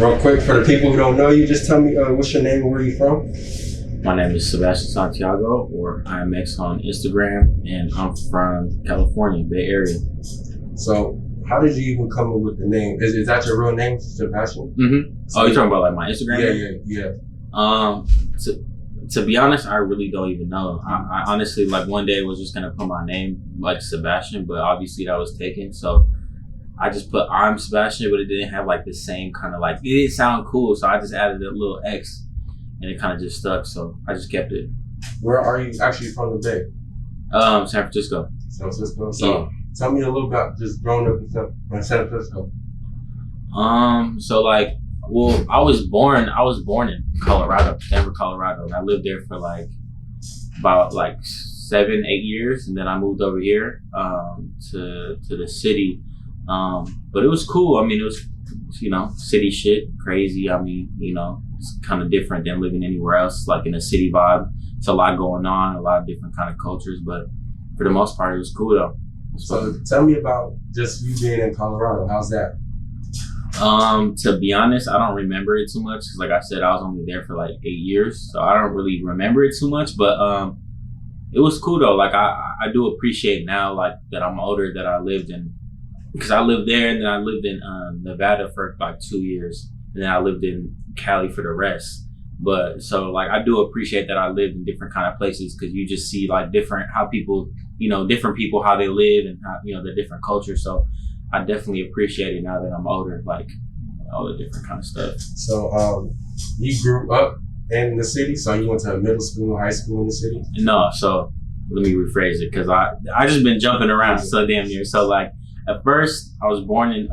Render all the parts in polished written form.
Real quick, for the people who don't know you, just tell me what's your name and where you from? My name is Sebastian Santiago, or IMX on Instagram, and I'm from California, Bay Area. So, how did you even come up with the name? Is that your real name, Sebastian? Mm-hmm. So, you're talking about like my Instagram? Yeah. To be honest, I really don't even know. I honestly, like, one day was just gonna put my name like Sebastian, but obviously that was taken. So I just put I'm Sebastian, but it didn't have like the same kind of like, it didn't sound cool. So I just added a little X and it kind of just stuck. So I just kept it. Where are you actually from the Bay? San Francisco. San Francisco. So tell me a little about just growing up in San Francisco. So like, well, I was born in Colorado, Denver, Colorado. And I lived there for like about like 7-8 years, and then I moved over here to the city. But it was cool. I mean, it was, city shit, crazy. I mean, it's kind of different than living anywhere else, like in a city vibe. It's a lot going on, a lot of different kind of cultures, but for the most part, it was cool though. So tell me about just you being in Colorado. How's that? To be honest, I don't remember it too much because, like I said, I was only there for like 8 years, so I don't really remember it too much. But it was cool though. Like I do appreciate now, like that I'm older, that I lived in, because I lived there and then I lived in Nevada for like 2 years, and then I lived in Cali for the rest. But so like I do appreciate that I lived in different kind of places, because you just see like different people how they live and how, the different cultures. So I definitely appreciate it now that I'm older, like all the different kind of stuff. So you grew up in the city? So you went to middle school, high school in the city? No, so let me rephrase it, because I just been jumping around so damn near. So like at first I was born in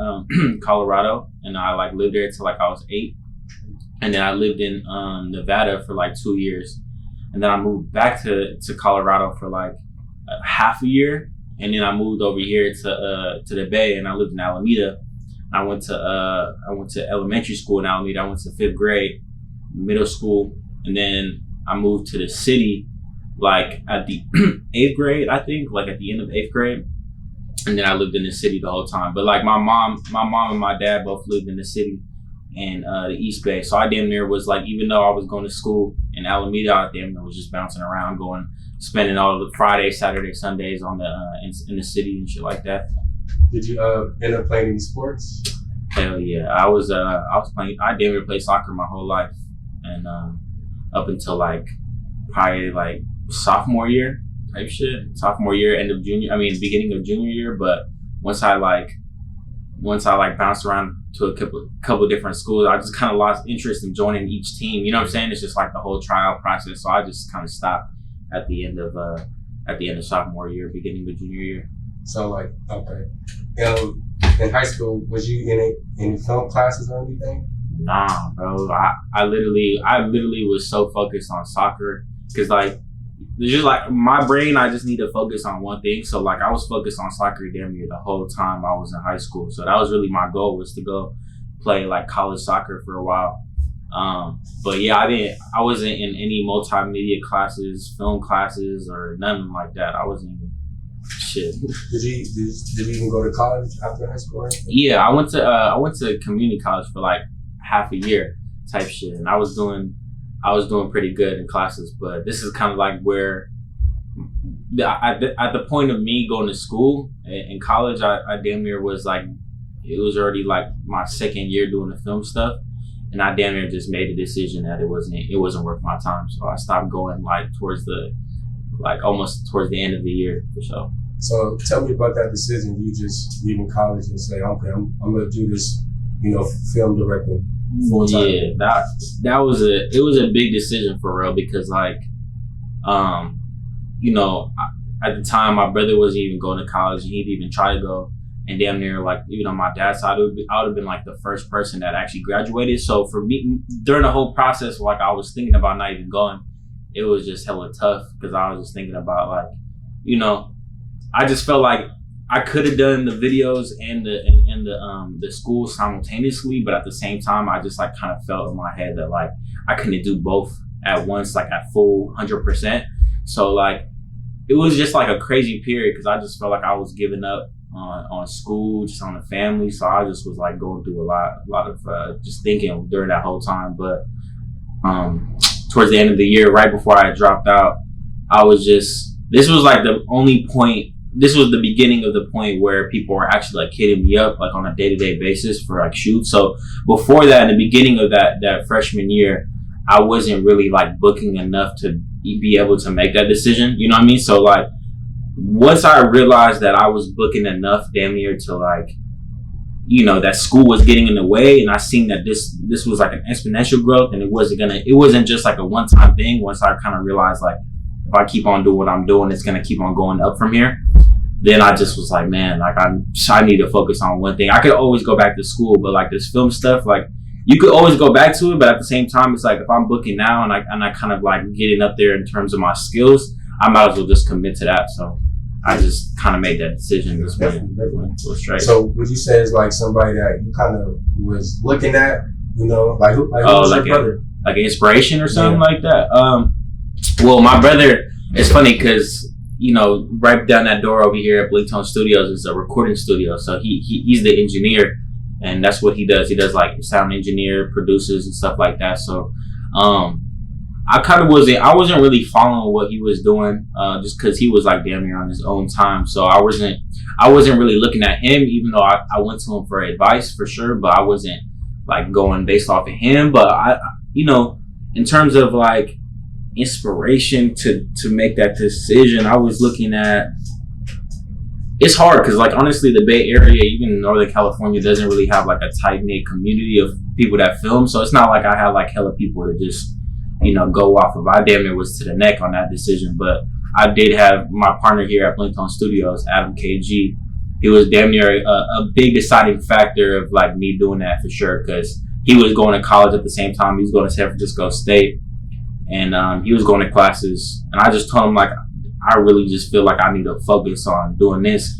Colorado, and I like lived there till like I was 8. And then I lived in Nevada for like 2 years. And then I moved back to Colorado for like half a year. And then I moved over here to the Bay, and I lived in Alameda. I went to elementary school in Alameda. I went to 5th grade, middle school, and then I moved to the city like at the 8th grade, I think, like at the end of 8th grade. And then I lived in the city the whole time. But like my mom and my dad both lived in the city and the East Bay. So I damn near was like, even though I was going to school in Alameda, I damn near was just bouncing around, spending all the Fridays, Saturdays, Sundays on in the city and shit like that. Did you end up playing any sports? Hell yeah, I was playing. I damn near played soccer my whole life, and up until like probably like sophomore year type shit. Sophomore year, beginning of junior year. But once I bounced around to a couple different schools, I just kind of lost interest in joining each team. You know what I'm saying? It's just like the whole tryout process. So I just kind of stopped at the end of sophomore year, beginning of junior year. So like, okay. In high school, was you in any film classes or anything? Nah, bro. I literally was so focused on soccer, because like, it's just like my brain, I just need to focus on one thing. So like I was focused on soccer damn near the whole time I was in high school. So that was really my goal, was to go play like college soccer for a while. But yeah, I wasn't in any multimedia classes, film classes, or nothing like that. I wasn't even shit. Did you even go to college after high school or anything? Yeah, I went to community college for like half a year type shit, and I was doing pretty good in classes. But this is kind of like where at the point of me going to school in college, I damn near was like, it was already like my 2nd year doing the film stuff. And I damn near just made a decision that it wasn't worth my time. So I stopped going like almost towards the end of the year for sure. So tell me about that decision. You just leaving college and say, okay, I'm gonna do this, film directing full time. Yeah, that was a big decision for real, because like, at the time my brother wasn't even going to college, and he'd even try to go. And damn near like, my dad's side, I would have been like the first person that actually graduated. So for me, during the whole process, like I was thinking about not even going, it was just hella tough, because I was just thinking about like, I just felt like I could have done the videos and the school simultaneously, but at the same time, I just like kind of felt in my head that like I couldn't do both at once, like at full 100%. So like, it was just like a crazy period, because I just felt like I was giving up on school, just on the family. So I just was like going through a lot of just thinking during that whole time. But towards the end of the year, right before I dropped out, I was just, this was like the only point, this was the beginning of the point where people were actually like hitting me up like on a day-to-day basis for like shoots. So before that, in the beginning of that freshman year, I wasn't really like booking enough to be able to make that decision. You know what I mean? So like, once I realized that I was booking enough damn near to like, you know, that school was getting in the way, and I seen that this was like an exponential growth, and it wasn't just like a one-time thing. Once I kind of realized like, if I keep on doing what I'm doing, it's gonna keep on going up from here. Then I just was like, man, like I need to focus on one thing. I could always go back to school, but like this film stuff, like you could always go back to it, but at the same time, it's like if I'm booking now and I kind of like getting up there in terms of my skills, I might as well just commit to that. So I just kind of made that decision. This went straight. So would you say it's like somebody that you kind of was looking at, you know, like who was your brother? Like an inspiration or something like that? Well, my brother, it's funny because, you know, right down that door over here at BLINKTONESTUDIOS is a recording studio. So he's the engineer, and that's what he does. He does like sound engineer, produces and stuff like that. So I wasn't really following what he was doing, just because he was like damn near on his own time. So I wasn't really looking at him, even though I went to him for advice for sure, but I wasn't like going based off of him. But I, you know, in terms of like inspiration to make that decision, I was looking at, it's hard because like honestly the Bay Area, even Northern California, doesn't really have like a tight-knit community of people that film. So it's not like I had like hella people to just, you know, go off of. I damn near was to the neck on that decision. But I did have my partner here at BLINKTONESTUDIOS, Adam KG. He was damn near a big deciding factor of like me doing that for sure, because he was going to college at the same time. He was going to San Francisco State, and he was going to classes. And I just told him like, I really just feel like I need to focus on doing this.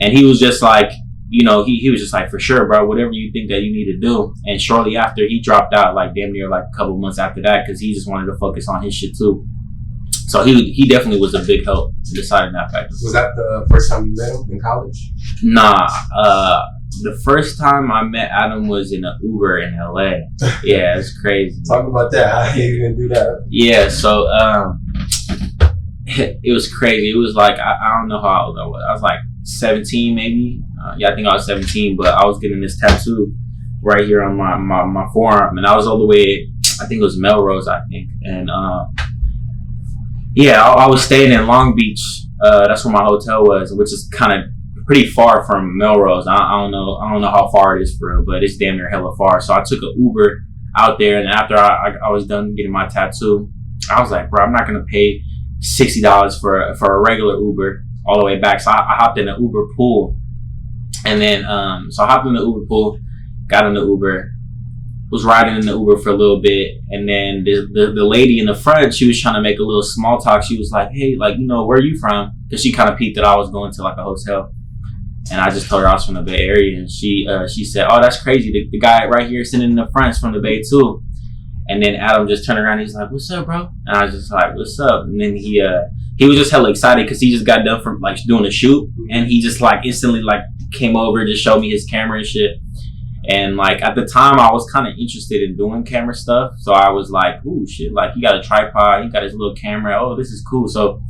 And he was just like, you know, he was just like, for sure, bro, whatever you think that you need to do. And shortly after, he dropped out, like damn near like a couple months after that, because he just wanted to focus on his shit too. So he definitely was a big help in deciding that factor. Was that the first time you met him in college? Nah, the first time I met Adam was in an Uber in LA. Yeah, it's crazy. Talk about that. How you didn't do that? Yeah, so it was crazy. It was like I don't know how old I was. I was like 17 maybe. Yeah, I think I was 17, but I was getting this tattoo right here on my forearm, and I was all the way, I think it was Melrose, I think. And yeah, I was staying in Long Beach. That's where my hotel was, which is kind of pretty far from Melrose. I don't know how far it is for real, but it's damn near hella far. So I took an Uber out there, and after I was done getting my tattoo, I was like, bro, I'm not gonna pay $60 for a regular Uber all the way back. So I hopped in the Uber pool, and then so I hopped in the Uber pool, got in the Uber, was riding in the Uber for a little bit, and then the lady in the front, she was trying to make a little small talk. She was like, hey, like, you know, where are you from? Because she kind of peeped that I was going to like a hotel, and I just told her I was from the Bay Area, and she said, oh, that's crazy, the guy right here sitting in the front is from the Bay too. And then Adam just turned around, he's like, what's up, bro? And I was just like, what's up? And then he was just hella excited because he just got done from like doing a shoot, and he just like instantly like came over, just showed me his camera and shit. And like at the time I was kind of interested in doing camera stuff, so I was like, ooh shit, like he got a tripod, he got his little camera, oh this is cool. So,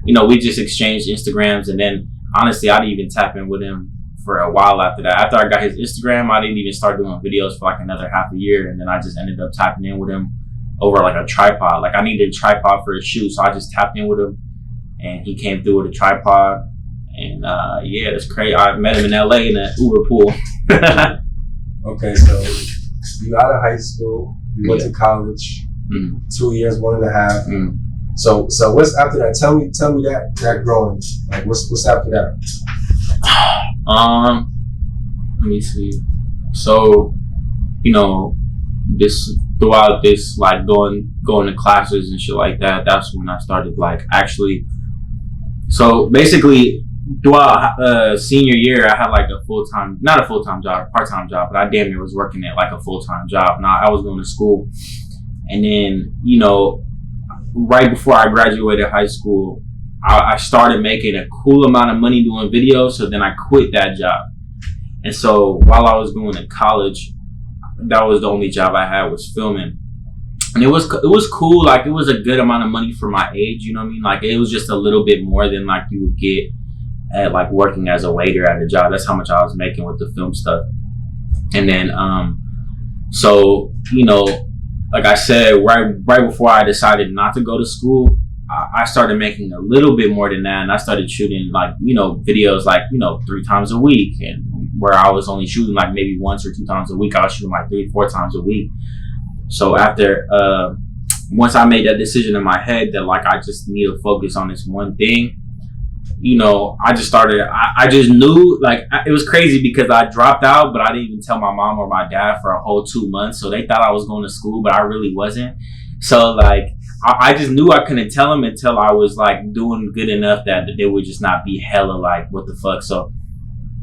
you know, we just exchanged Instagrams, and then honestly I didn't even tap in with him for a while after that. After I got his Instagram, I didn't even start doing videos for like another half a year, and then I just ended up tapping in with him over like a tripod. Like I needed a tripod for a shoot, so I just tapped in with him, and he came through with a tripod. And yeah, that's crazy. I met him in LA in an Uber pool. Okay, so you out of high school, you went to college, 2 years, 1.5. So what's after that? Tell me that growing. Like what's after that? Let me see. So, you know, throughout this like going to classes and shit like that, that's when I started like actually. So basically, throughout senior year, I had like not a full-time job, a part-time job, but I damn near was working at like a full-time job. Now I was going to school, and then, you know, right before I graduated high school, I started making a cool amount of money doing videos. So then I quit that job. And so while I was going to college, that was the only job I had was filming. And it was cool. Like, it was a good amount of money for my age. You know what I mean? Like, it was just a little bit more than like you would get at like working as a waiter at a job. That's how much I was making with the film stuff. And then, so, you know, like I said, right before I decided not to go to school, I started making a little bit more than that. And I started shooting like, you know, videos like, you know, 3 times a week. And where I was only shooting like maybe 1 or 2 times a week, I was shooting like 3 or 4 times a week. So after, once I made that decision in my head that like, I just need to focus on this one thing, you know, I just started, I just knew, like, it was crazy because I dropped out, but I didn't even tell my mom or my dad for a whole 2 months. So they thought I was going to school, but I really wasn't. So like, I just knew I couldn't tell them until I was like doing good enough that they would just not be hella like, what the fuck. So,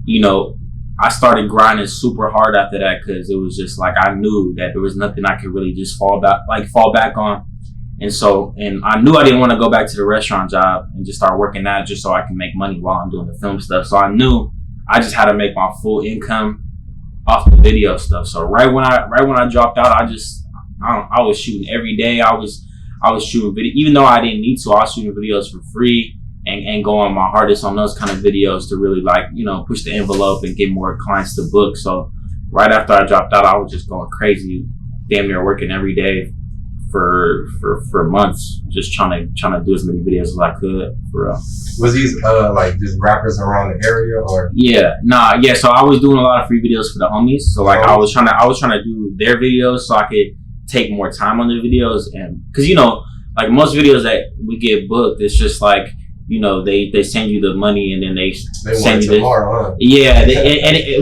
you know, I started grinding super hard after that because it was just like, I knew that there was nothing I could really just fall back on. And so, and I knew I didn't want to go back to the restaurant job and just start working that just so I can make money while I'm doing the film stuff. So I knew I just had to make my full income off the video stuff. So right when I dropped out, I was shooting every day. I was shooting video, even though I didn't need to. I was shooting videos for free and going my hardest on those kind of videos to really like, you know, push the envelope and get more clients to book. So right after I dropped out, I was just going crazy, damn near working every day for months, just trying to do as many videos as I could, for real. Was these like just rappers around the area or? Yeah, so I was doing a lot of free videos for the homies. So like I was trying to do their videos so I could take more time on the videos, and because, you know, like most videos that we get booked, it's just like, you know, they send you the money and then they send you tomorrow, huh? Yeah,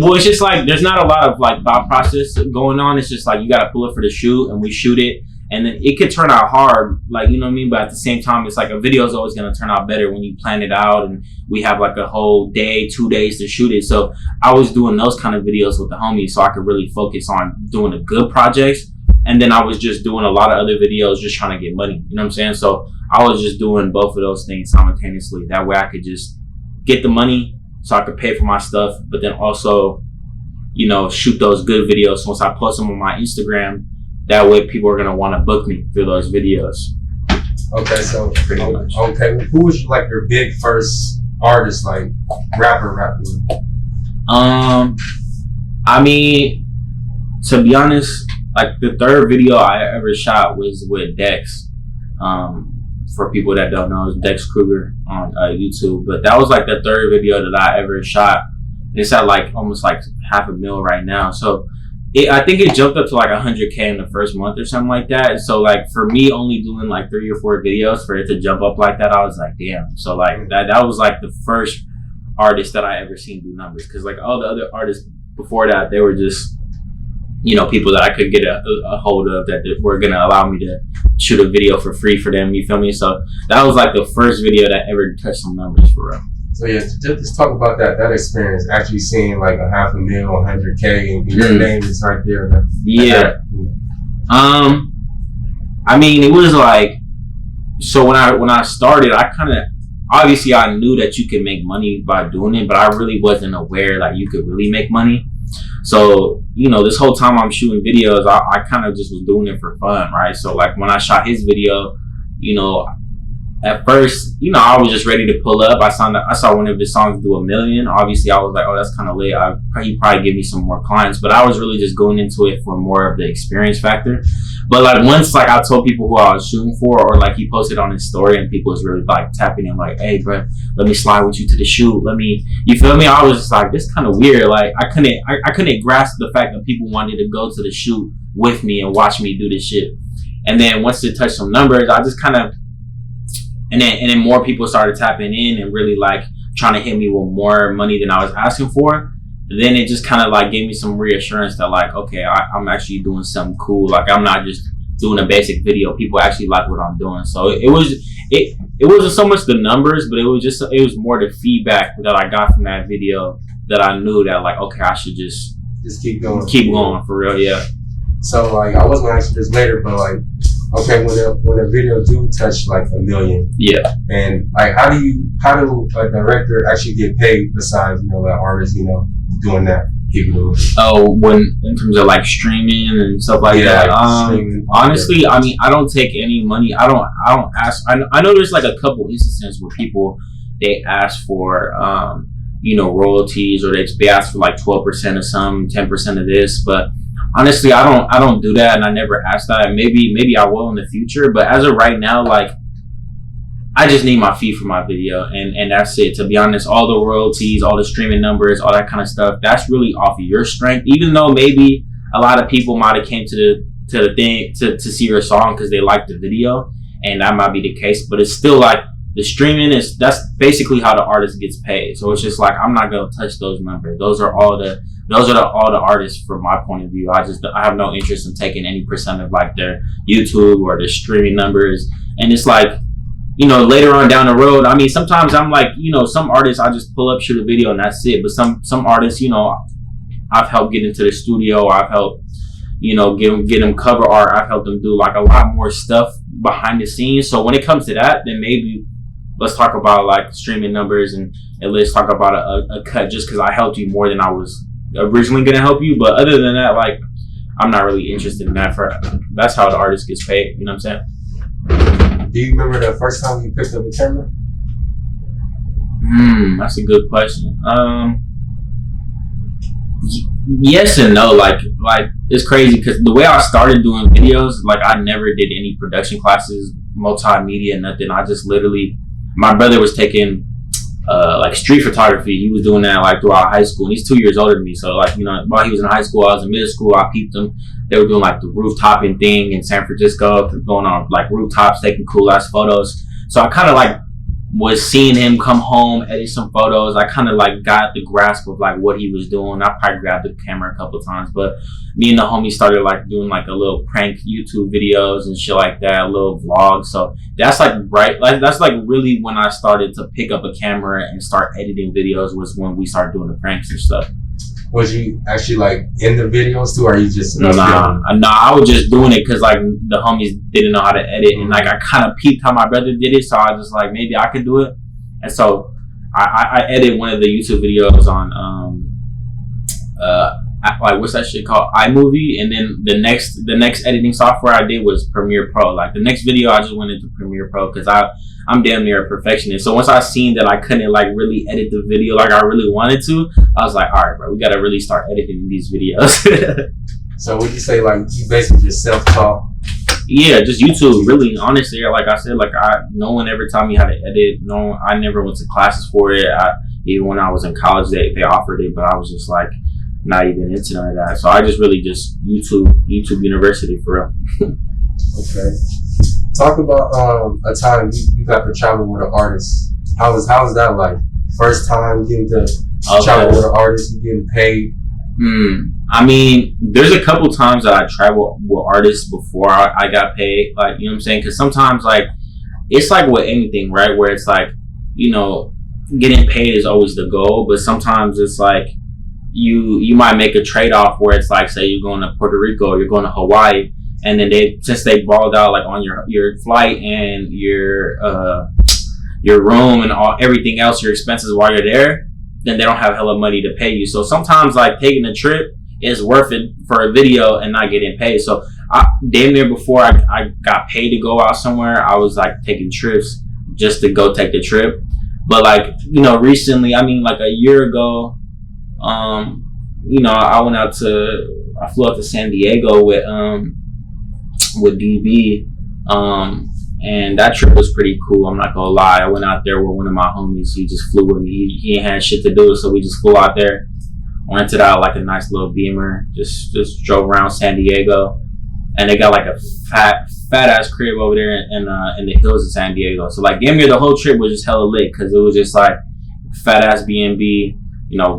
well, it's just like there's not a lot of like thought process going on. It's just like you got to pull it for the shoot, and we shoot it, and then it could turn out hard, like, you know what I mean. But at the same time, it's like a video is always gonna turn out better when you plan it out, and we have like a whole day, 2 days to shoot it. So I was doing those kind of videos with the homies, so I could really focus on doing the good projects. And then I was just doing a lot of other videos, just trying to get money. You know what I'm saying? So I was just doing both of those things simultaneously. That way I could just get the money so I could pay for my stuff, but then also, you know, shoot those good videos. So once I post them on my Instagram, that way people are going to want to book me through those videos. Okay, so pretty much. Okay, who was like your big first artist, like rapper? I mean, to be honest, like the third video I ever shot was with Dex. For people that don't know, it's Dex Kruger on YouTube. But that was like the third video that I ever shot. It's at like almost like $500,000 right now. So I think it jumped up to like 100K in the first month or something like that. So like for me, only doing like 3 or 4 videos for it to jump up like that, I was like, damn. So like that was like the first artist that I ever seen do numbers. Because like all the other artists before that, they were just, you know, people that I could get a hold of that were going to allow me to shoot a video for free for them, you feel me? So that was like the first video that ever touched some numbers, for real. So yeah, just talk about that experience, actually seeing like $500,000, 100K, and your name is right there. Yeah. I mean, it was like, so when I started, I kind of, obviously I knew that you could make money by doing it, but I really wasn't aware that you could really make money. So, you know, this whole time I'm shooting videos, I kind of just was doing it for fun, right? So like when I shot his video, you know, at first, you know, I was just ready to pull up. I saw one of his songs do 1 million. Obviously, I was like, oh, that's kind of lit. He'd probably give me some more clients. But I was really just going into it for more of the experience factor. But like once like I told people who I was shooting for, or like he posted on his story and people was really like tapping in like, hey, bro, let me slide with you to the shoot. You feel me? I was just like, this kind of weird. Like I couldn't grasp the fact that people wanted to go to the shoot with me and watch me do this shit. And then once it touched some numbers, I just kind of, and then more people started tapping in and really like trying to hit me with more money than I was asking for. Then it just kind of like gave me some reassurance that like, okay, I'm actually doing something cool. Like I'm not just doing a basic video. People actually like what I'm doing. So it wasn't so much the numbers, but it was more the feedback that I got from that video that I knew that like, okay, I should just keep going for real. Yeah. So like I was gonna ask you this later, but like okay, when a video do touch like 1 million, yeah, and like how do a director actually get paid besides like artists doing that? Oh, when in terms of like streaming and stuff like that. Honestly, I mean, I don't take any money. I don't ask. I know there's like a couple instances where people they ask for royalties, or they ask for like 12% of some, 10% of this, but honestly, I don't do that, and I never ask that. Maybe I will in the future, but as of right now, like I just need my fee for my video, and that's it. To be honest, all the royalties, all the streaming numbers, all that kind of stuff, that's really off of your strength. Even though maybe a lot of people might have came to the thing to see your song because they liked the video, and that might be the case, but it's still like the streaming that's basically how the artist gets paid. So it's just like I'm not gonna touch those numbers. Those are all the artists from my point of view. I have no interest in taking any percent of like their YouTube or their streaming numbers, and it's like. Later on down the road, I mean, sometimes I'm like, some artists, I just pull up, shoot a video, and that's it. But some artists, I've helped get into the studio. I've helped, get them cover art. I've helped them do like a lot more stuff behind the scenes. So when it comes to that, then maybe let's talk about like streaming numbers and let's talk about a cut just because I helped you more than I was originally going to help you. But other than that, like, I'm not really interested in that. That's how the artist gets paid. You know what I'm saying? Do you remember the first time you picked up a camera? That's a good question. Yes and no. Like it's crazy because the way I started doing videos, like I never did any production classes, multimedia, nothing. I just literally, my brother was taking like street photography. He was doing that like throughout high school, and he's 2 years older than me. So like while he was in high school, I was in middle school. I peeped him. They were doing like the rooftoping thing in San Francisco, going on like rooftops, taking cool ass photos. So I kind of like was seeing him come home, edit some photos. I kind of like got the grasp of like what he was doing. I probably grabbed the camera a couple of times, but me and the homie started like doing like a little prank YouTube videos and shit like that, a little vlog. So that's like that's like really when I started to pick up a camera and start editing videos, was when we started doing the pranks and stuff. Was you actually like in the videos too, or are you just Nah, I was just doing it because like the homies didn't know how to edit, and like I kind of peeped how my brother did it, so I was just like, maybe I could do it. And so I edited one of the YouTube videos on like what's that shit called, iMovie, and then the next editing software I did was Premiere Pro. Like the next video I just went into Premiere Pro because I'm damn near a perfectionist. So once I seen that I couldn't like really edit the video like I really wanted to, I was like, all right, bro, we gotta really start editing these videos. So would you say like you basically just self-taught? Yeah, just YouTube. Really, honestly, like I said, like no one ever taught me how to edit. No, I never went to classes for it. Even when I was in college, they offered it, but I was just like not even into none of that. So I just really just YouTube University for real. Okay. Talk about a time you got to travel with an artist. How was that like? First time getting to travel with an artist, you getting paid? I mean, there's a couple times that I traveled with artists before I got paid. Like, you know what I'm saying? Because sometimes like it's like with anything, right? Where it's like, getting paid is always the goal, but sometimes it's like you might make a trade-off where it's like, say you're going to Puerto Rico or you're going to Hawaii, and then since they balled out like on your flight and your room and everything else, your expenses while you're there, then they don't have hella money to pay you. So sometimes like taking a trip is worth it for a video and not getting paid. So damn near before I got paid to go out somewhere, I was like taking trips just to go take the trip. But like, recently, I mean like a year ago, I flew out to San Diego with DB, and that trip was pretty cool. I'm not gonna lie. I went out there with one of my homies. He just flew with me. He ain't had shit to do, so we just flew out there, rented out like a nice little Beamer, just drove around San Diego, and they got like a fat ass crib over there in the hills of San Diego. So like damn near the whole trip was just hella lit because it was just like fat ass B&B.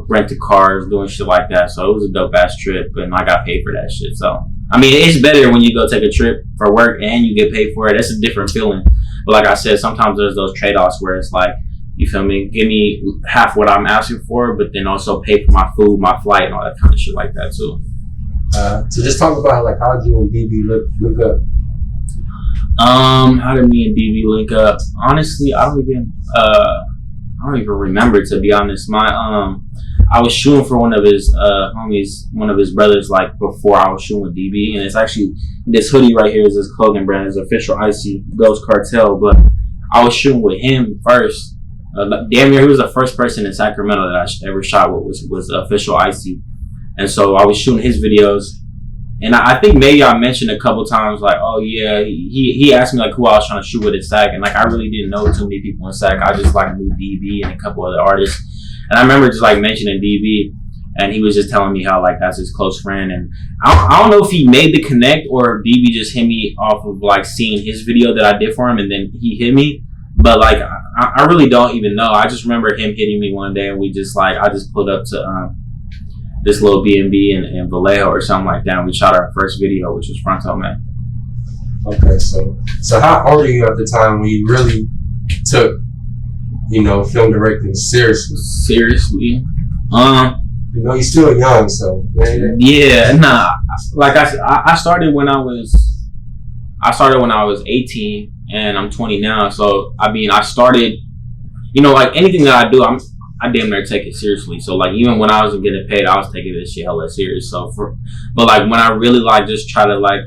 Rented cars, doing shit like that. So it was a dope ass trip, and I got paid for that shit. So I mean, it's better when you go take a trip for work and you get paid for it. That's a different feeling. But like I said, sometimes there's those trade-offs where it's like, you feel me, give me half what I'm asking for, but then also pay for my food, my flight, and all that kind of shit like that too. So just talk about like how did you and DB look up? How did me and DB link up? Honestly, I don't even remember, to be honest. I was shooting for one of his homies, one of his brothers, like before I was shooting with DB, and it's actually this hoodie right here is his clothing brand, his official Icy Ghost Cartel. But I was shooting with him first. Damn near, he was the first person in Sacramento that I ever shot with was official Icy, and so I was shooting his videos. And I think maybe I mentioned a couple times, like, oh yeah, he asked me like who I was trying to shoot with in SAC, and like I really didn't know too many people in SAC. I just like knew DB and a couple other artists, and I remember just like mentioning DB, and he was just telling me how like that's his close friend, and I don't know if he made the connect or DB just hit me off of like seeing his video that I did for him, and then he hit me. But like I really don't even know. I just remember him hitting me one day, and we just like I just pulled up to this little B&B in Vallejo or something like that. And we shot our first video, which was Fronto Man. Okay, so how old are you at the time when you really took, film directing seriously? Seriously? You're still young, so. Yeah, nah. Like I started when I was 18, and I'm 20 now. So I mean, I started, like anything that I do, I damn near take it seriously. So like even when I wasn't getting paid, I was taking this shit hella serious. But like when I really like just try to like,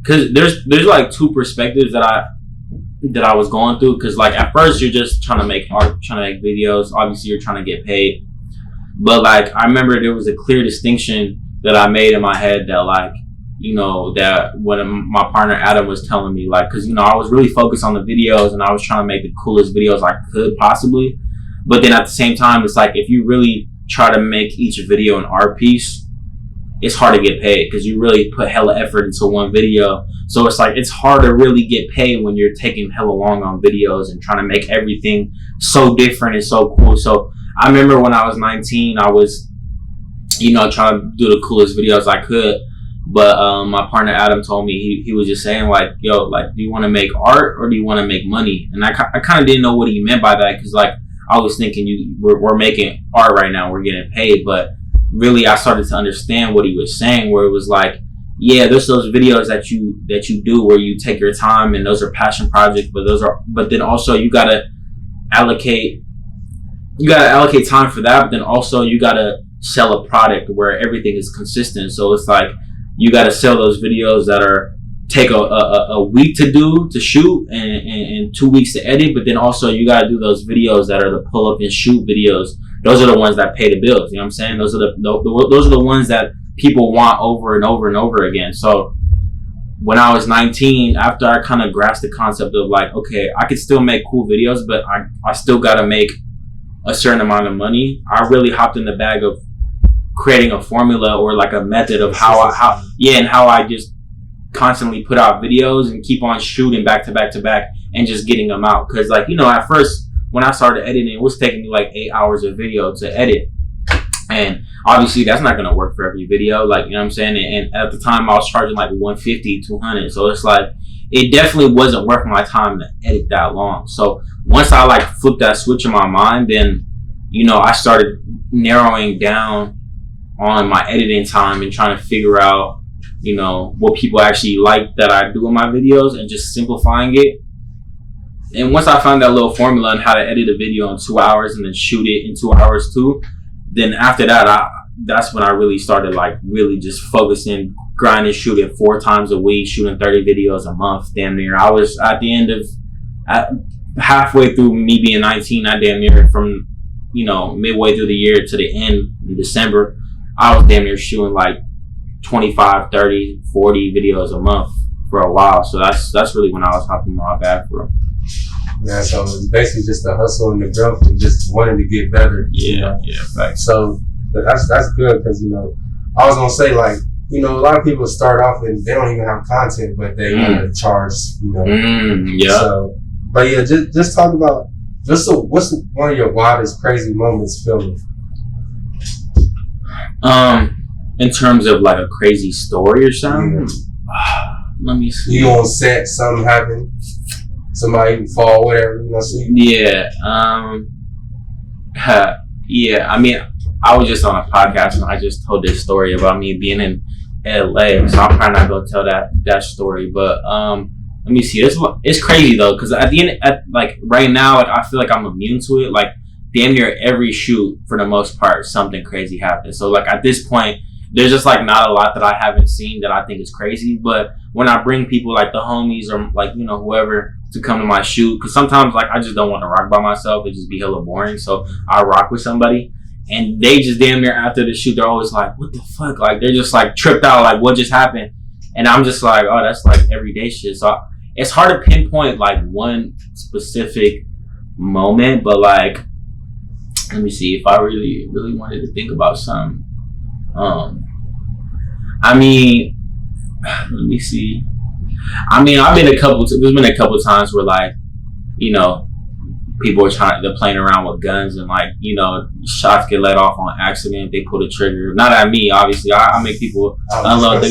cause there's like two perspectives that I was going through. Cause like at first you're just trying to make art, trying to make videos. Obviously you're trying to get paid. But like I remember there was a clear distinction that I made in my head that like, that when my partner Adam was telling me like, cause I was really focused on the videos and I was trying to make the coolest videos I could possibly. But then at the same time, it's like if you really try to make each video an art piece, it's hard to get paid because you really put hella effort into one video. So it's like it's hard to really get paid when you're taking hella long on videos and trying to make everything so different and so cool. So I remember when I was 19, I was, trying to do the coolest videos I could. But my partner Adam told me, he was just saying like, yo, like, do you want to make art or do you want to make money? And I kind of didn't know what he meant by that because like, I was thinking we're making art right now, we're getting paid, but really I started to understand what he was saying, where it was like, yeah, there's those videos that you do where you take your time and those are passion projects, but then also you gotta allocate time for that, but then also you gotta sell a product where everything is consistent. So it's like you gotta sell those videos that are take a week to shoot and 2 weeks to edit, but then also you gotta do those videos that are the pull up and shoot videos. Those are the ones that pay the bills. You know what I'm saying? Those are the ones that people want over and over and over again. So when I was 19, after I kind of grasped the concept of like, okay, I could still make cool videos, but I still gotta make a certain amount of money. I really hopped in the bag of creating a formula or like a method of how I just constantly put out videos and keep on shooting back to back to back and just getting them out. Cause like, at first when I started editing, it was taking me like 8 hours of video to edit. And obviously that's not going to work for every video. Like, you know what I'm saying? And at the time I was charging like 150, 200. So it's like, it definitely wasn't worth my time to edit that long. So once I like flipped that switch in my mind, then, I started narrowing down on my editing time and trying to figure out, what people actually like that I do in my videos and just simplifying it. And once I found that little formula on how to edit a video in 2 hours and then shoot it in 2 hours too, then after that, that's when I really started like really just focusing, grinding, shooting 4 times a week, shooting 30 videos a month, damn near. I was at the end of, halfway through me being 19, I damn near from, midway through the year to the end in December, I was damn near shooting like 25, 30, 40 videos a month for a while. So that's really when I was hopping my bag for them. Yeah, so it's basically just the hustle and the growth and just wanting to get better. Yeah, facts. So that's good because, I was going to say like, a lot of people start off and they don't even have content, but they want to charge, Yeah. So, but yeah, just talk about, what's one of your wildest, crazy moments filming? In terms of like a crazy story or something? Let me see. You on set, something happened, somebody fall, whatever, Yeah. Yeah, I mean, I was just on a podcast and I just told this story about me being in LA, so I'm probably not gonna tell that story. But let me see. It's crazy though, because at the end, like right now, like I feel like I'm immune to it. Like damn near every shoot, for the most part, something crazy happens. So like at this point, there's just like not a lot that I haven't seen that I think is crazy. But when I bring people like the homies or like, you know, whoever to come to my shoot, because sometimes like I just don't want to rock by myself. It just be hella boring. So I rock with somebody, and they just damn near after the shoot, they're always like, what the fuck? Like they're just like tripped out, like what just happened? And I'm just like, oh, that's like everyday shit. So it's hard to pinpoint like one specific moment, but like, let me see if I really wanted to think about something. I mean, let me see. I mean, there's been a couple times where like, you know, people are they're playing around with guns and like, you know, shots get let off on accident. They pull the trigger. Not at me, obviously. I make people unload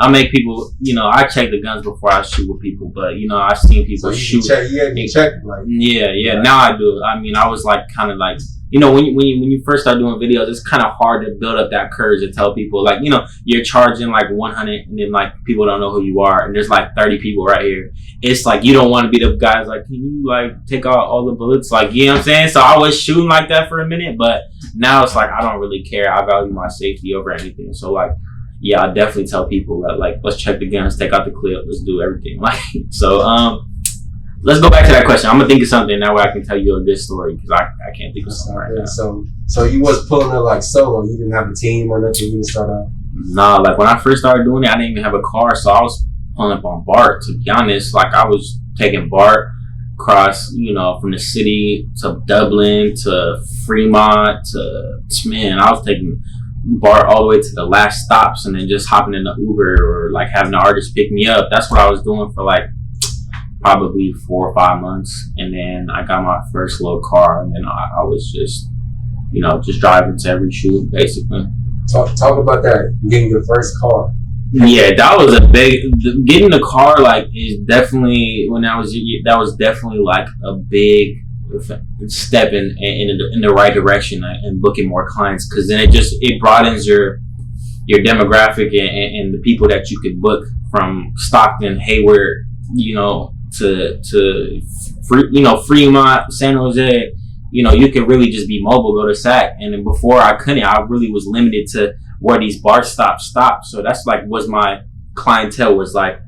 I make people, you know, I check the guns before I shoot with people, but you know, I've seen people shoot. You check, like. Yeah. Right. Now I do. I mean, I was like kind of like, you know, when you first start doing videos, it's kind of hard to build up that courage to tell people, like, you know, you're charging like 100 and then like people don't know who you are and there's like 30 people right here. It's like you don't want to be the guys like, can you like take out all the bullets? Like, you know what I'm saying? So I was shooting like that for a minute, but now it's like I don't really care. I value my safety over anything. So like, yeah, I definitely tell people that like, let's check the guns, take out the clip, let's do everything. Like, so let's go back to that question. I'm gonna think of something that way I can tell you a good story because I can't think of something right now. So you was pulling it like solo. You didn't have a team or nothing. You didn't start out. Nah, like when I first started doing it, I didn't even have a car, so I was pulling up on BART. To be honest, like I was taking BART across, you know, from the city to Dublin to Fremont to I was taking BART all the way to the last stops and then just hopping in the Uber or like having the artist pick me up. That's what I was doing for like probably 4 or 5 months, and then I got my first little car, and then I was just, you know, just driving to every shoot basically. Talk about that, getting your first car. Yeah, that was getting the car like is definitely that was definitely like a big step in the right direction and booking more clients, because then it broadens your demographic and the people that you could book from Stockton, Hayward, you know, to Fremont, San Jose. You know, you could really just be mobile, go to SAC. And then before I really was limited to where these BART stops stopped. So that's like was my clientele, was like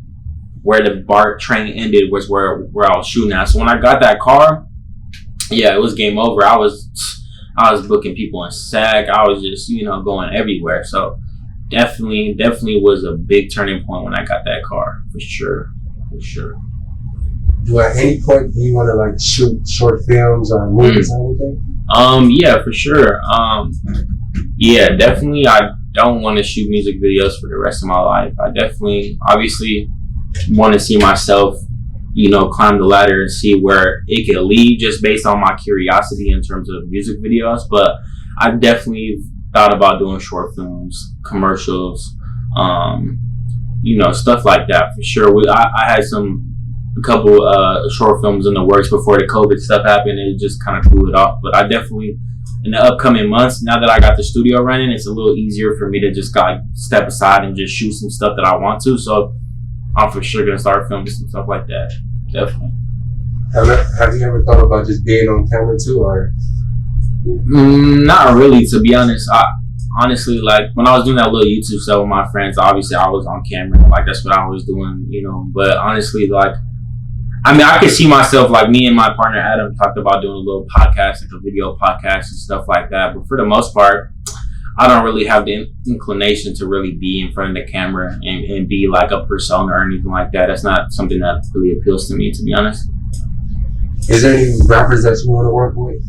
where the BART train ended was where I was shooting at. So when I got that car, yeah, it was game over. I was booking people in SAC. I was just, you know, going everywhere. So definitely was a big turning point when I got that car, for sure. Do at any point do you want to like shoot short films or movies or anything? Yeah, for sure. Yeah, definitely. I don't want to shoot music videos for the rest of my life. I definitely, obviously, want to see myself, you know, climb the ladder and see where it could lead, just based on my curiosity in terms of music videos. But I definitely thought about doing short films, commercials, you know, stuff like that for sure. I had a couple short films in the works before the COVID stuff happened, and it just kind of threw it off. But I definitely, in the upcoming months, now that I got the studio running, it's a little easier for me to just like step aside and just shoot some stuff that I want to. So I'm for sure gonna start filming some stuff like that. Definitely. Have you ever thought about just being on camera too, or? Not really, to be honest. Honestly, like when I was doing that little YouTube stuff with my friends, obviously I was on camera, like that's what I was doing, you know. But honestly, like, I mean, I could see myself, like me and my partner Adam talked about doing a little podcast, like a video podcast and stuff like that. But for the most part, I don't really have the inclination to really be in front of the camera and be like a persona or anything like that. That's not something that really appeals to me, to be honest. Is there any rappers that you want to work with?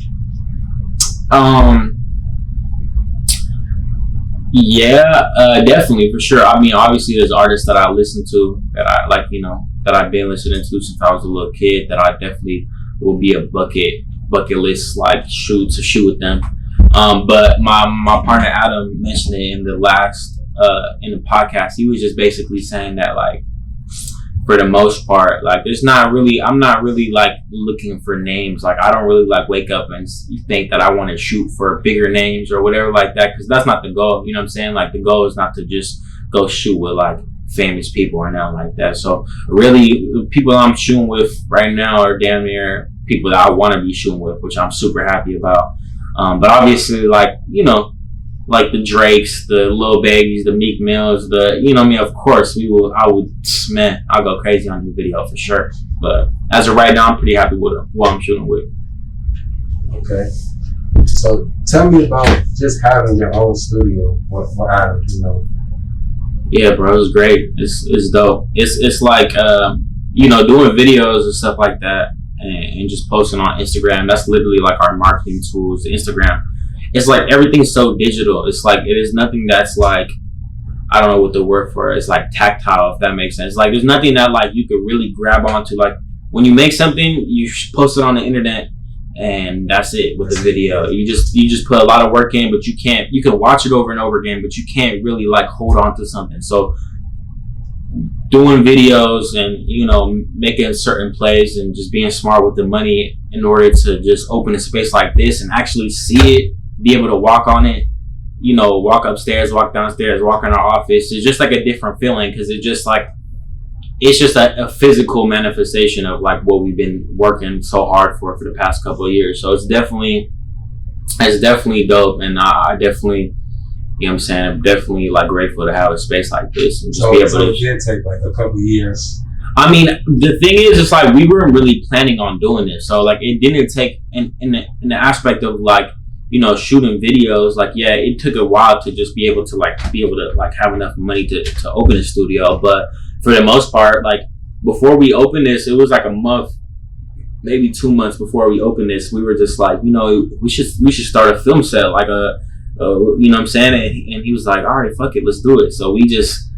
Yeah, definitely, for sure. I mean, obviously there's artists that I listen to that I like, you know, that I've been listening to since I was a little kid, that I definitely will be a bucket list like shoot with them. But my partner Adam mentioned it in the last in the podcast. He was just basically saying that, like, for the most part, like I'm not really like looking for names. Like, I don't really like wake up and think that I want to shoot for bigger names or whatever like that, because that's not the goal. You know what I'm saying? Like, the goal is not to just go shoot with like famous people or nothing like that. So really, people I'm shooting with right now are damn near people that I want to be shooting with, which I'm super happy about. But obviously, like, you know, like the Drakes, the Lil Babies, the Meek Mills, the, you know what I mean? Of course, I'll go crazy on the video for sure. But as of right now, I'm pretty happy with who I'm shooting with. Okay. So tell me about just having your own studio for Adam, you know. Yeah, bro, it's great. It's dope. It's like, you know, doing videos and stuff like that and just posting on Instagram. That's literally like our marketing tools, Instagram. It's like everything's so digital. It's like, it is nothing that's like, I don't know what the word for it is, like tactile, if that makes sense. Like, there's nothing that like you could really grab onto. Like, when you make something, you post it on the internet, and that's it with the video. You just put a lot of work in, but you can watch it over and over again, but you can't really like hold on to something. So doing videos and, you know, making certain plays and just being smart with the money in order to just open a space like this and actually see it, be able to walk on it, you know, walk upstairs, walk downstairs, walk in our office. It's just like a different feeling, because it's just a physical manifestation of like what we've been working so hard for the past couple of years. So it's definitely dope, and I definitely, you know what I'm saying, I'm definitely like grateful to have a space like this and just be able to. It did take like a couple of years. I mean, the thing is, it's like we weren't really planning on doing this, so like it didn't take in the aspect of like, you know, shooting videos. Like, yeah, it took a while to just be able to have enough money to open a studio, but for the most part, like before we opened this, it was like a month, maybe 2 months before we opened this, we were just like, you know, we should start a film set, like you know what I'm saying? And he was like, all right, fuck it, let's do it. So we just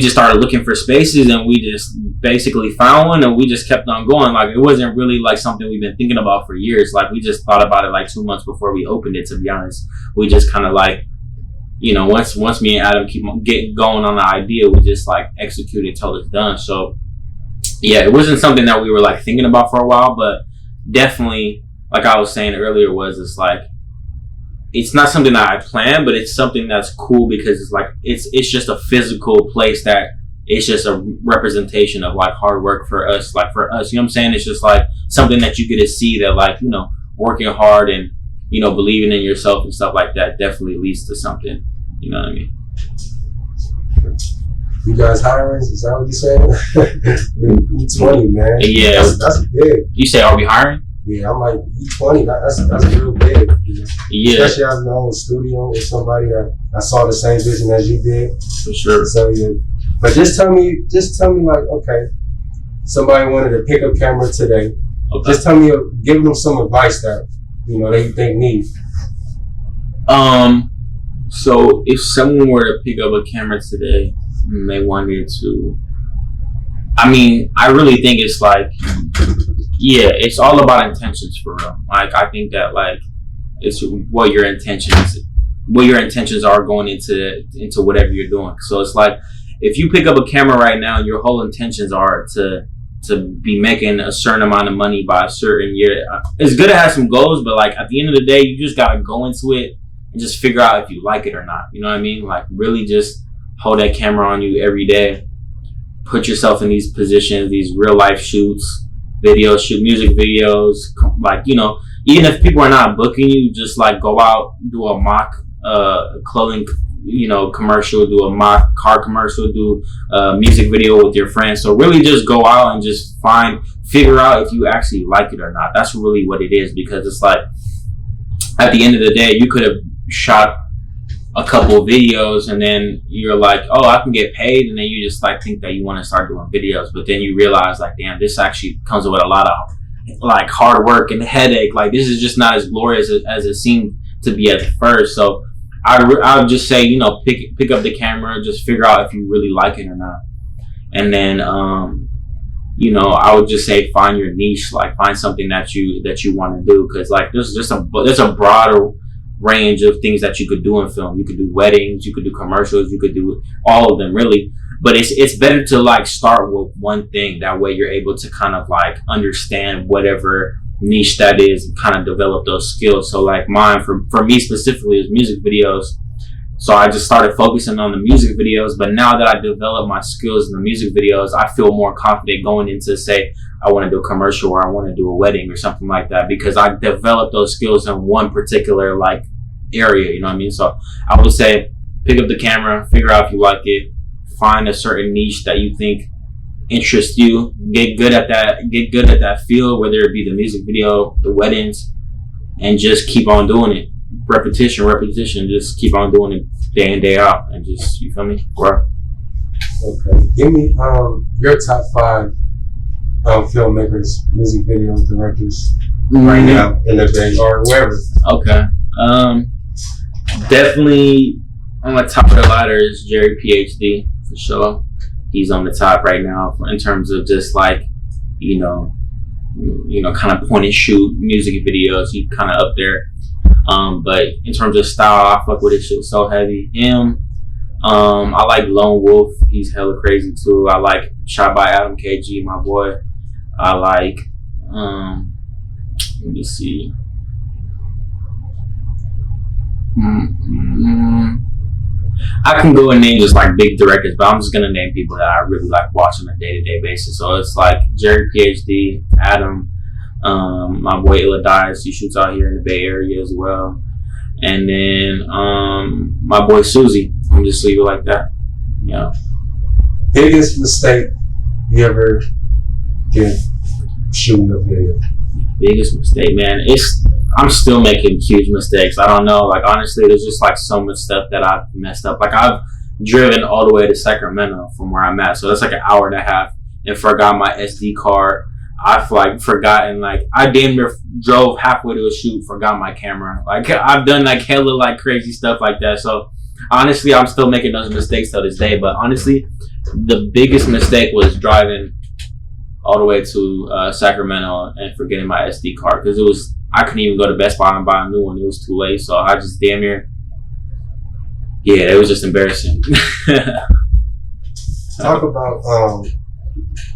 started looking for spaces, and we just basically found one, and we just kept on going. Like, it wasn't really like something we've been thinking about for years. Like, we just thought about it like 2 months before we opened it, to be honest. We just kind of like, you know, once me and Adam keep on getting going on the idea, we just like execute it till it's done. So yeah, it wasn't something that we were like thinking about for a while, but definitely, like I was saying earlier, it's like, it's not something that I planned, but it's something that's cool because it's like, it's just a physical place that it's just a representation of like hard work for us, you know what I'm saying? It's just like something that you get to see that, like, you know, working hard and, you know, believing in yourself and stuff like that definitely leads to something. You know what I mean? You guys hiring? Is that what you're saying? E20, man. Yeah. That's big. You say, are we hiring? Yeah, I'm like, E20, that's real big. Yeah. Especially having your own studio with somebody that saw the same vision as you did. For sure. So, yeah. But just tell me like, okay, somebody wanted to pick up camera today. Okay. Just tell me, give them some advice that, you know, they need. So if someone were to pick up a camera today and they wanted to, I mean, I really think it's like, yeah, it's all about intentions for real. Like, I think that like it's what your intentions are going into whatever you're doing. So it's like, if you pick up a camera right now and your whole intentions are to be making a certain amount of money by a certain year, it's good to have some goals, but like at the end of the day, you just gotta go into it and just figure out if you like it or not. You know what I mean? Like, really just hold that camera on you every day. Put yourself in these positions, these real life shoots, videos, shoot music videos. Like, you know, even if people are not booking you, just like go out, do a mock clothing, you know, commercial, do a mock car commercial, do a music video with your friends. So really just go out and just figure out if you actually like it or not. That's really what it is, because it's like, at the end of the day, you could have shot a couple of videos and then you're like, oh, I can get paid, and then you just like think that you want to start doing videos, but then you realize like, damn, this actually comes with a lot of like hard work and headache. Like, this is just not as glorious as it seemed to be at first. So I would just say, you know, pick up the camera, just figure out if you really like it or not, and then you know, I would just say find your niche, like find something that you want to do, because like there's a broader range of things that you could do in film. You could do weddings, you could do commercials, you could do all of them really, but it's better to like start with one thing. That way you're able to kind of like understand whatever niche that is and kind of develop those skills. So like mine, for me specifically, is music videos, So I just started focusing on the music videos. But now that I developed my skills in the music videos, I feel more confident going into, say, I want to do a commercial or I want to do a wedding or something like that, because I developed those skills in one particular like area, you know what I mean? So I would say pick up the camera, figure out if you like it, find a certain niche that you think interests you, get good at that field, whether it be the music video, the weddings, and just keep on doing it. Repetition, just keep on doing it day in, day out, and just, you feel me? Grow. Okay. Give me your top 5 filmmakers, music video directors right now in the day or wherever. Okay. Definitely on the top of the ladder is Jerry PhD for sure. He's on the top right now in terms of just like, you know, kind of point and shoot music videos. He kind of up there. But in terms of style, I fuck with this shit so heavy. Him. I like Lone Wolf. He's hella crazy too. I like Shot by Adam KG, my boy. I like, let me see. I can go and name just like big directors, but I'm just gonna name people that I really like watching on a day-to-day basis. So it's like Jerry PhD, Adam, my boy Illa Dias, he shoots out here in the Bay Area as well, and then my boy Susie. I'm just leave it like that. Yeah. Biggest mistake you ever did shooting a video? Biggest mistake, man. I'm still making huge mistakes. I don't know. Like, honestly, there's just like so much stuff that I've messed up. Like, I've driven all the way to Sacramento from where I'm at. So that's like an hour and a half, and forgot my SD card. I've like forgotten, like, I damn near drove halfway to a shoot, forgot my camera. Like, I've done like hella like crazy stuff like that. So honestly, I'm still making those mistakes till this day. But honestly, the biggest mistake was driving all the way to Sacramento and forgetting my SD card, because I couldn't even go to Best Buy and buy a new one. It was too late. So I just damn near, yeah, it was just embarrassing. Talk about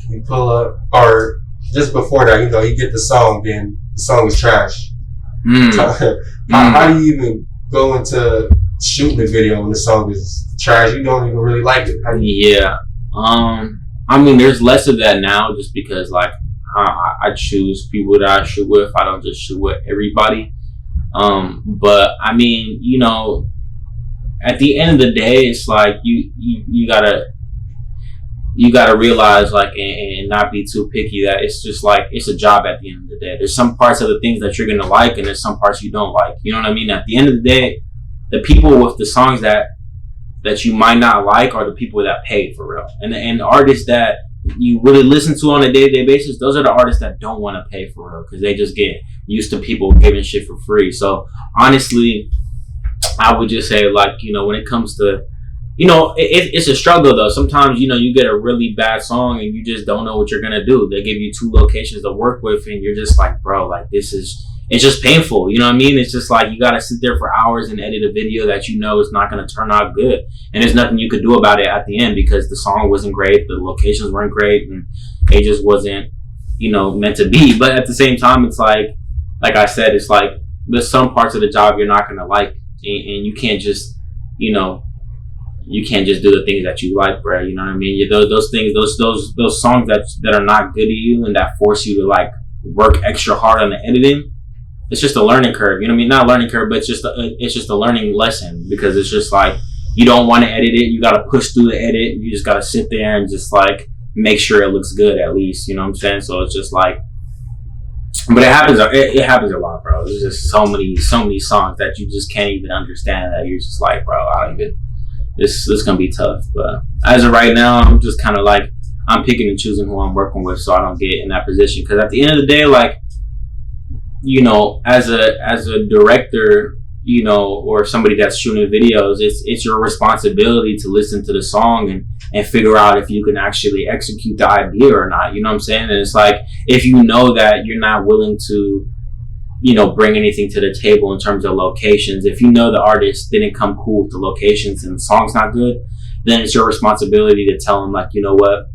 you pull up, or just before that, you get the song, then the song is trash. How do you even go into shooting the video when the song is trash? You don't even really like it. Yeah. I mean, there's less of that now, just because like I choose people that I shoot with. I don't just shoot with everybody. But I mean, at the end of the day, it's like you gotta realize, like, and not be too picky, that it's just like, it's a job at the end of the day. There's some parts of the things that you're gonna like, and there's some parts you don't like. You know what I mean? At the end of the day, the people with the songs that you might not like are the people that pay for real. And the artists that you really listen to on a day-to-day basis, those are the artists that don't want to pay for real, because they just get used to people giving shit for free. So honestly, I would just say, like, when it comes to, it's a struggle though. Sometimes, you get a really bad song and you just don't know what you're going to do. They give you 2 locations to work with and you're just like, bro, like, it's just painful. You know what I mean? It's just like, you got to sit there for hours and edit a video that is not going to turn out good. And there's nothing you could do about it at the end, because the song wasn't great, the locations weren't great, and it just wasn't, meant to be. But at the same time, it's like I said, it's like, there's some parts of the job you're not going to like, and you can't just, you can't just do the things that you like, bro. You know what I mean? Those things, those songs that are not good to you and that force you to like work extra hard on the editing, it's just a learning curve. You know what I mean? Not a learning curve, but it's just a learning lesson, because it's just like, you don't want to edit it. You got to push through the edit. You just got to sit there and just like make sure it looks good at least. You know what I'm saying? So it's just like, but it happens a lot, bro. There's just so many songs that you just can't even understand, that you're just like, bro, this is gonna be tough. But as of right now, I'm just kind of like, I'm picking and choosing who I'm working with, so I don't get in that position. Because at the end of the day, like, as a director, or somebody that's shooting videos, it's your responsibility to listen to the song and figure out if you can actually execute the idea or not. You know what I'm saying? And it's like, if you know that you're not willing to, bring anything to the table in terms of locations, if you know the artist didn't come cool with the locations and the song's not good, then it's your responsibility to tell them, like, you know what,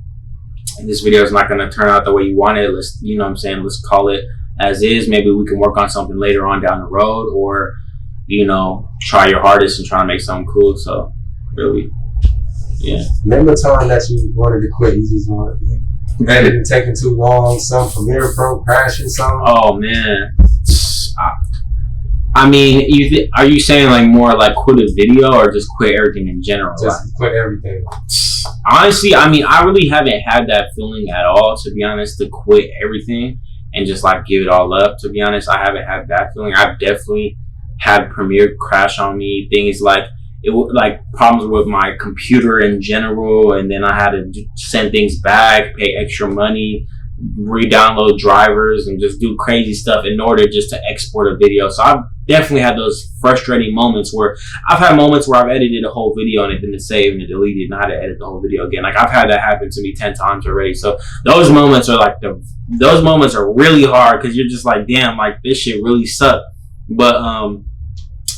this video is not going to turn out the way you want it. Let's, let's call it as is. Maybe we can work on something later on down the road, or you know, try your hardest and try to make something cool. So really, yeah. Remember the time that you wanted to quit? You just wanted, editing taking too long, some Premiere Pro crashing, something. Oh man, I mean, are you saying like more like quit a video or just quit everything in general? Just quit everything. Honestly, I mean, I really haven't had that feeling at all, to be honest, to quit everything and just like give it all up. To be honest, I haven't had that feeling. I've definitely had Premiere crash on me. Things like like problems with my computer in general, and then I had to send things back, pay extra money, re-download drivers, and just do crazy stuff in order just to export a video. So I've definitely had those frustrating moments where I've had moments where I've edited a whole video and it didn't save and it deleted and I had to edit the whole video again. Like I've had that happen to me 10 times already. So those moments are like those moments are really hard because you're just like, damn, like this shit really sucked. But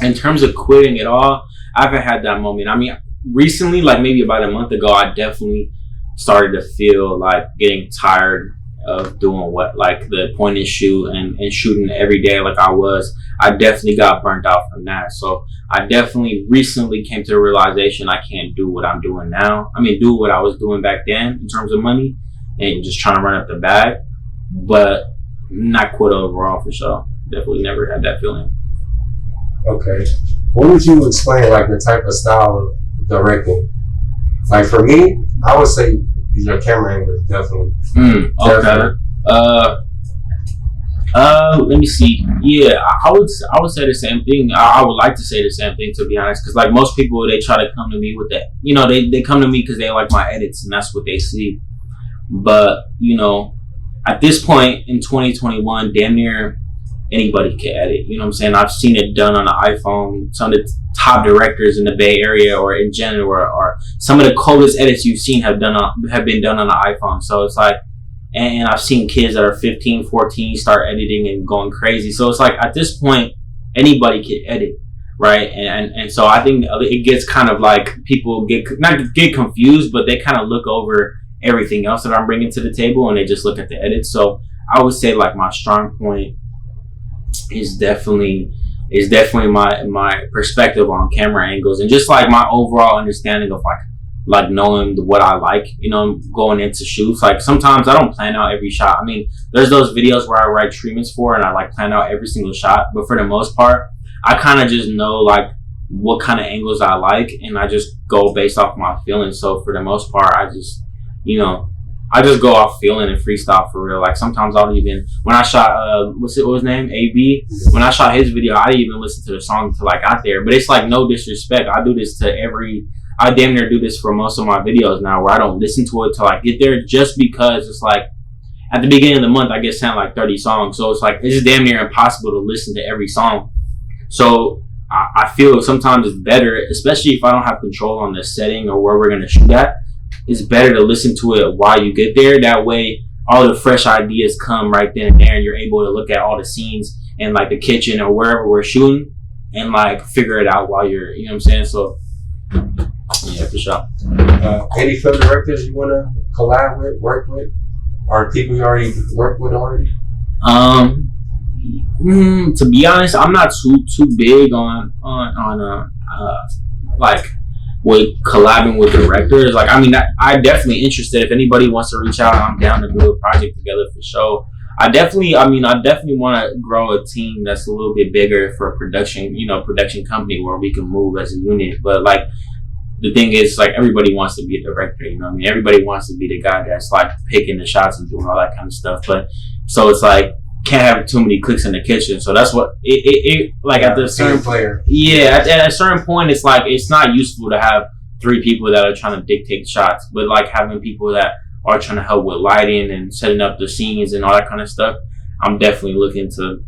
in terms of quitting it all, I haven't had that moment. I mean, recently, like maybe about a month ago, I definitely started to feel like getting tired of doing what, like the point and shoot and shooting every day like I was. I definitely got burnt out from that. So I definitely recently came to the realization I can't do what I'm doing now. I mean, do what I was doing back then in terms of money and just trying to run up the bag, but not quit overall for sure. Definitely never had that feeling. Okay. What would you explain like the type of style of directing? Like for me, I would say your camera angle, definitely. Okay. Definitely. Let me see. Yeah, I would say the same thing. I would like to say the same thing, to be honest, because like most people, they try to come to me with that. You know, they come to me because they like my edits and that's what they see. But you know, at this point in 2021, damn near anybody can edit. You know what I'm saying? I've seen it done on an iPhone. Some of the top directors in the Bay Area or in general, or some of the coolest edits you've seen have been done on an iPhone. So it's like, and I've seen kids that are 15, 14 start editing and going crazy. So it's like at this point, anybody can edit, right? And so I think it gets kind of like people not get confused, but they kind of look over everything else that I'm bringing to the table and they just look at the edits. So I would say like my strong point is definitely my perspective on camera angles and just like my overall understanding of like knowing what I like, you know, going into shoots. Like sometimes I don't plan out every shot. I mean, there's those videos where I write treatments for and I like plan out every single shot, but for the most part I kind of just know like what kind of angles I like and I just go based off my feelings. So for the most part I just, you know, I just go off feeling and freestyle for real. Like sometimes I'll even, when I shot, what was his name? AB. When I shot his video, I didn't even listen to the song until I got there. But it's like no disrespect. I do this I damn near do this for most of my videos now where I don't listen to it till I get there just because it's like at the beginning of the month I get sent like 30 songs. So it's like, it's damn near impossible to listen to every song. So I feel sometimes it's better, especially if I don't have control on the setting or where we're going to shoot at. It's better to listen to it while you get there. That way, all the fresh ideas come right then and there, and you're able to look at all the scenes in like the kitchen or wherever we're shooting, and like figure it out while you're, you know what I'm saying? So, yeah, for sure. Any film directors you want to collab with, work with, or people you already work with already? To be honest, I'm not too big on like with collabing with directors. Like, I mean, I definitely interested. If anybody wants to reach out, I'm down to do a project together for sure. I definitely want to grow a team that's a little bit bigger for a production company where we can move as a unit. But like, the thing is, like, everybody wants to be a director, you know what I mean? Everybody wants to be the guy that's like picking the shots and doing all that kind of stuff. But so it's like, can't have too many cooks in the kitchen. So that's what it like at the certain player. Yeah, at a certain point, it's like it's not useful to have 3 people that are trying to dictate shots, but like having people that are trying to help with lighting and setting up the scenes and all that kind of stuff. I'm definitely looking to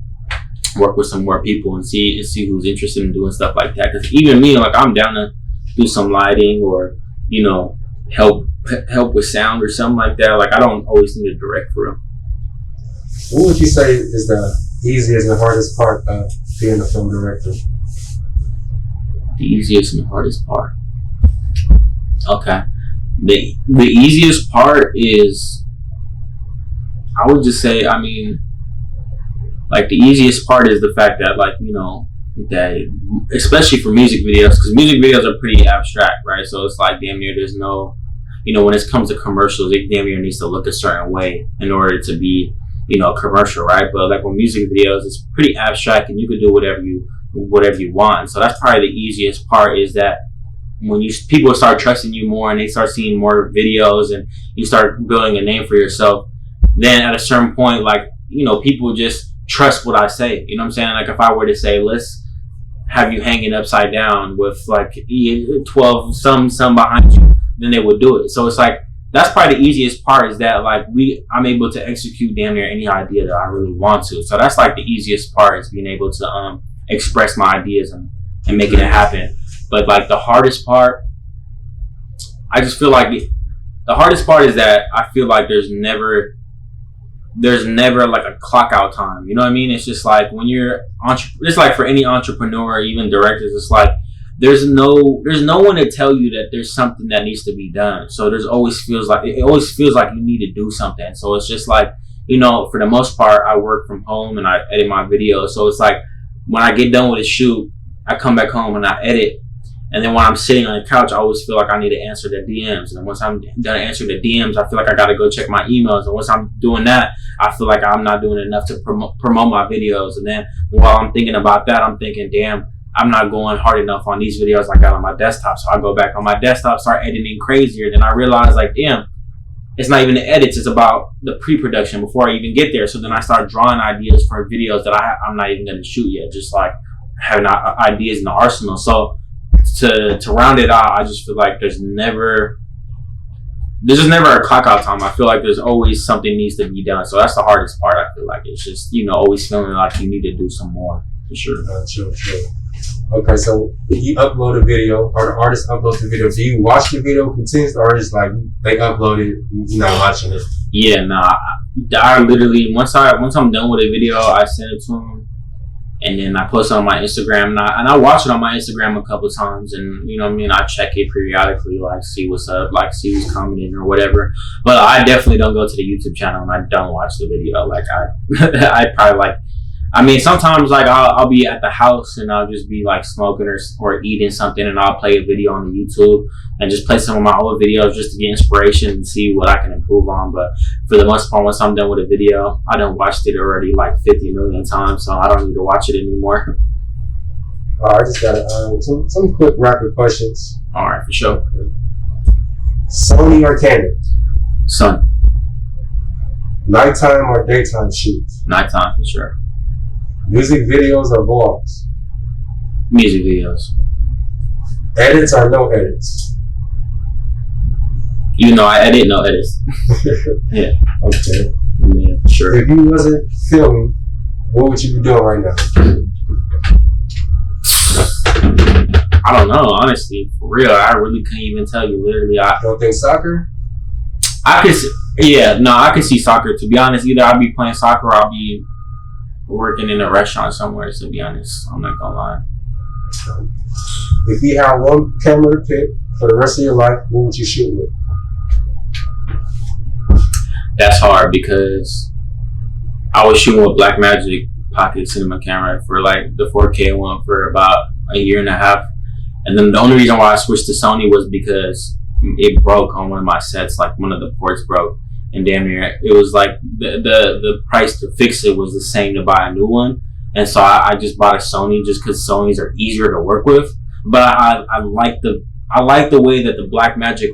work with some more people and see who's interested in doing stuff like that. Because even me, like, I'm down to do some lighting or, you know, help with sound or something like that. Like, I don't always need to direct for them. What would you say is the easiest and hardest part of being a film director? The easiest and hardest part. Okay. The easiest part is, I would just say, I mean, like, the easiest part is the fact that, like, you know, that, especially for music videos, because music videos are pretty abstract, right? So it's like damn near there's no, when it comes to commercials, it damn near needs to look a certain way in order to be, commercial, right? But like with music videos, it's pretty abstract and you can do whatever you want. So that's probably the easiest part, is that when people start trusting you more and they start seeing more videos and you start building a name for yourself, then at a certain point, like, people just trust what I say. You know what I'm saying? Like if I were to say, let's have you hanging upside down with like 12 some behind you, then they would do it. So it's like, that's probably the easiest part, is that like I'm able to execute damn near any idea that I really want to. So that's like the easiest part, is being able to express my ideas and making it happen. But like the hardest part, I just feel like the hardest part is that I feel like there's never like a clock out time. You know what I mean? It's just like when you're it's like for any entrepreneur or even directors, it's like there's no one to tell you that there's something that needs to be done. So it always feels like you need to do something. So it's just like, for the most part, I work from home and I edit my videos. So it's like when I get done with a shoot, I come back home and I edit. And then when I'm sitting on the couch, I always feel like I need to answer the DMs. And once I'm done answering the DMs, I feel like I got to go check my emails. And once I'm doing that, I feel like I'm not doing enough to promote my videos. And then while I'm thinking about that, I'm thinking, damn, I'm not going hard enough on these videos I got on my desktop. So I go back on my desktop, start editing crazier. Then I realize, like, damn, it's not even the edits. It's about the pre-production before I even get there. So then I start drawing ideas for videos that I'm not even going to shoot yet. Just like having ideas in the arsenal. So to round it out, I just feel like there's just never a clock out time. I feel like there's always something needs to be done. So that's the hardest part. I feel like it's just, always feeling like you need to do some more, for sure. Sure. Okay, so you upload a video, or the artist uploads the video. Do you watch the video continuously, or just like they upload it, you're not watching it? Yeah, nah. I literally, once I'm done with a video, I send it to them. And then I post it on my Instagram, and I watch it on my Instagram a couple times, and I check it periodically, like see what's up, like see who's commenting or whatever. But I definitely don't go to the YouTube channel and I don't watch the video. Like I probably like, sometimes like I'll be at the house and I'll just be like smoking or eating something, and I'll play a video on the YouTube and just play some of my old videos just to get inspiration and see what I can improve on. But for the most part, once I'm done with a video, I done watched it already like 50 million times, so I don't need to watch it anymore. I just got some quick rapid questions. All right, for sure. Sony or Canon? Sony. Nighttime or daytime shoots? Nighttime, for sure. Music videos or vlogs? Music videos. Edits or no edits? I edit, no edits. Yeah. Okay. Yeah, sure. If you wasn't filming, what would you be doing right now? I don't know, honestly. For real, I really couldn't even tell you. Literally, I don't think soccer? I could see soccer. To be honest, either I'll be playing soccer or I'll be working in a restaurant somewhere. To be honest, I'm not gonna lie. If you had one camera to pick for the rest of your life, what would you shoot with? That's hard, because I was shooting with Blackmagic Pocket Cinema camera for like the 4K one for about a year and a half, and then the only reason why I switched to Sony was because it broke on one of my sets. Like one of the ports broke, and damn near it was like the price to fix it was the same to buy a new one. And so I just bought a Sony just because Sonys are easier to work with. But I like the way that the Blackmagic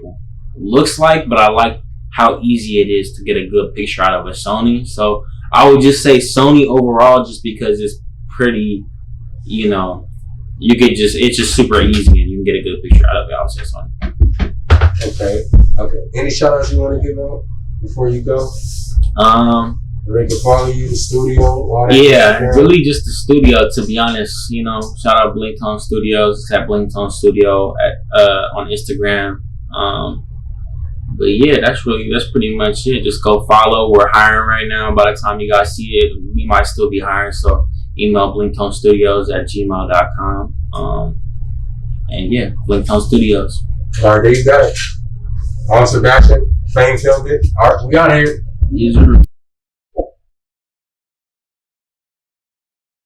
looks like, but I like how easy it is to get a good picture out of a Sony. So I would just say Sony overall, just because it's pretty, it's just super easy and you can get a good picture out of it. I would say Sony. Okay. Any shout outs you want to give out before you go? They can follow you, the studio, all that. Yeah, really just the studio, to be honest. Shout out BLINKTONESTUDIOS. It's at BLINKTONE Studio on Instagram. But yeah, that's pretty much it. Just go follow. We're hiring right now. By the time you guys see it, we might still be hiring. So email BLINKTONESTUDIOS@gmail.com. And yeah, BLINKTONE Studios. All right, there you got it. I'm Sebastian. FAMEFILMEDIT. All right, we out here. Yes, sir.